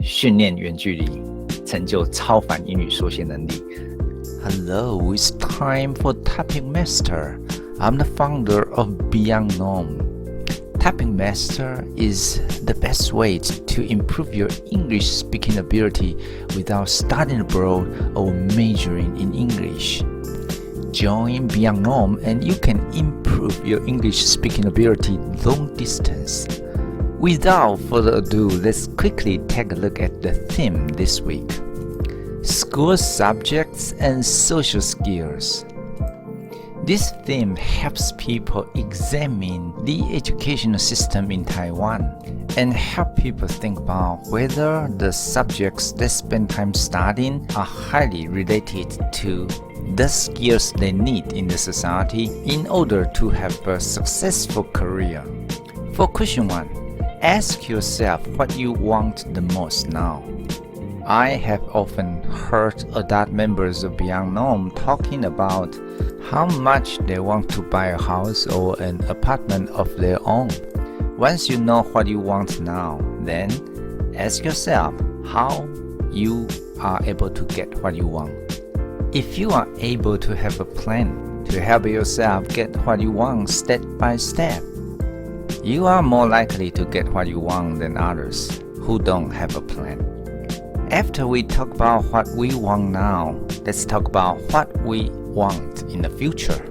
训练远距离，成就超凡英语缩写能力。Hello, it's time for Tapping Master. I'm the founder of Beyond Norm. Tapping Master is the best way to improve your English speaking ability without studying abroad or majoring in English. Join Beyond Norm and you can improve your English speaking ability long distance. Without further ado, let's quickly take a look at the theme this week. School subjects and social skills. This theme helps people examine the educational system in Taiwan and help people think about whether the subjects they spend time studying are highly related to the skills they need in the society in order to have a successful career. For question 1, ask yourself what you want the most now. I have often heard adult members of Beyond Norm talking about how much they want to buy a house or an apartment of their own. Once you know what you want now, then ask yourself how you are able to get what you want. If you are able to have a plan to help yourself get what you want step by step, you are more likely to get what you want than others who don't have a plan. After we talk about what we want now, let's talk about what we want in the future.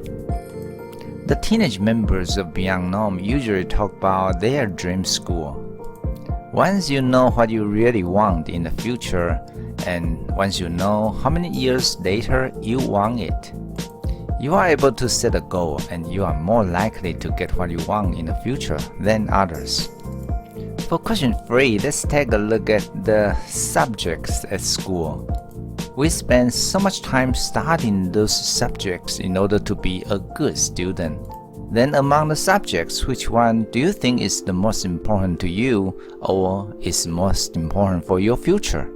The teenage members of Beyond Norm usually talk about their dream school. Once you know what you really want in the future, and once you know how many years later you want it, you are able to set a goal and you are more likely to get what you want in the future than others. For question 3, let's take a look at the subjects at school. We spend so much time studying those subjects in order to be a good student. Then among the subjects, which one do you think is the most important to you or is most important for your future?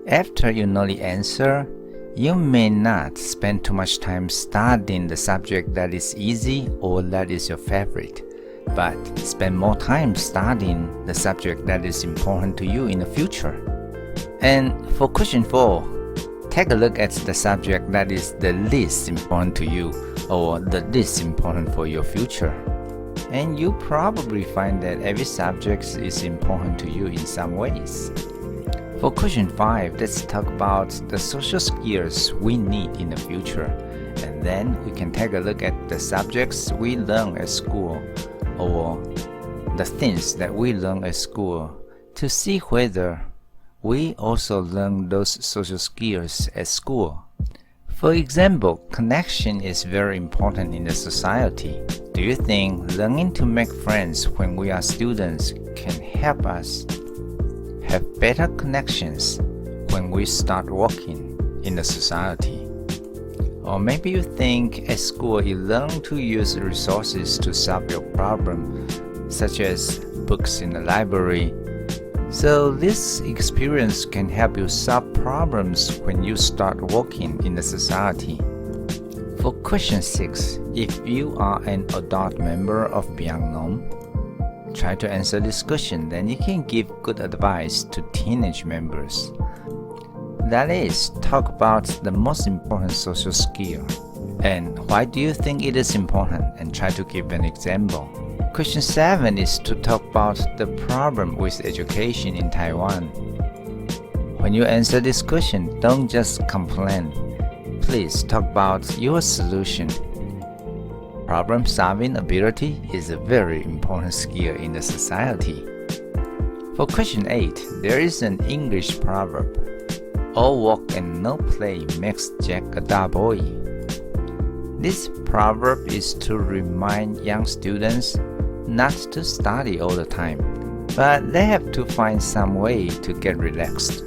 After you know the answer, you may not spend too much time studying the subject that is easy or that is your favorite, but spend more time studying the subject that is important to you in the future. And for question 4, take a look at the subject that is the least important to you or the least important for your future. And you probably find that every subject is important to you in some ways. For question 5, let's talk about the social skills we need in the future. And then we can take a look at the subjects we learn at school or the things that we learn at school to see whether we also learn those social skills at school. For example, connection is very important in the society. Do you think learning to make friends when we are students can help us have better connections when we start working in the society? Or maybe you think at school you learn to use resources to solve your problem, such as books in the library. So this experience can help you solve problems when you start working in the society. For question 6, if you are an adult member of Beyond Norm, try to answer this question, then you can give good advice to teenage members. That is, talk about the most important social skill. And why do you think it is important? And try to give an example. Question 7 is to talk about the problem with education in Taiwan. When you answer this question, don't just complain. Please talk about your solution. Problem-solving ability is a very important skill in the society. For question 8, there is an English proverb. All work and no play makes Jack a dull boy. This proverb is to remind young students not to study all the time, but they have to find some way to get relaxed.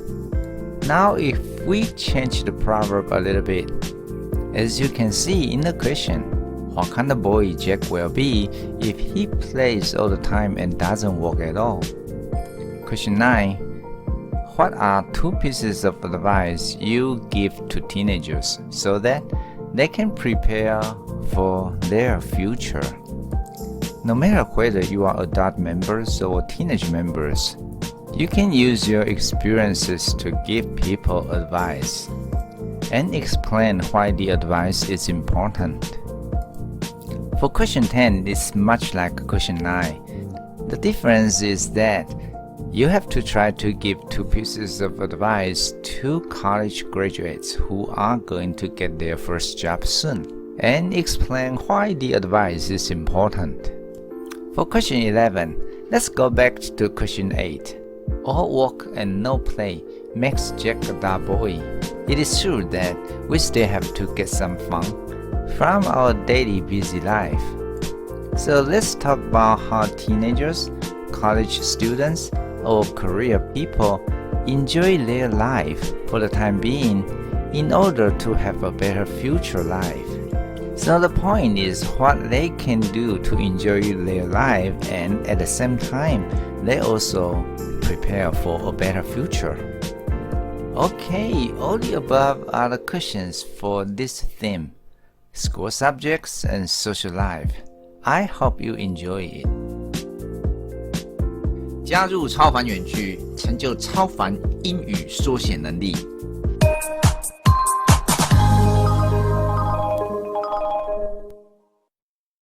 Now if we change the proverb a little bit, as you can see in the question, what kind of boy Jack will be if he plays all the time and doesn't work at all? Question 9. What are 2 pieces of advice you give to teenagers so that they can prepare for their future? No matter whether you are adult members or teenage members, You can use your experiences to give people advice and explain why the advice is important. For question 10, it's much like question 9. The difference is that you have to try to give 2 pieces of advice to college graduates who are going to get their first job soon, and explain why the advice is important. For question 11, let's go back to question 8. All work and no play makes Jack a dull boy. It is true that we still have to get some fun from our daily busy life. So let's talk about how teenagers, college students, or career people enjoy their life for the time being in order to have a better future life. So the point is what they can do to enjoy their life, and at the same time they also prepare for a better future. Okay, all the above are the questions for this theme, school subjects and social life. I hope you enjoy it. 加入超凡远距，成就超凡英语缩写能力。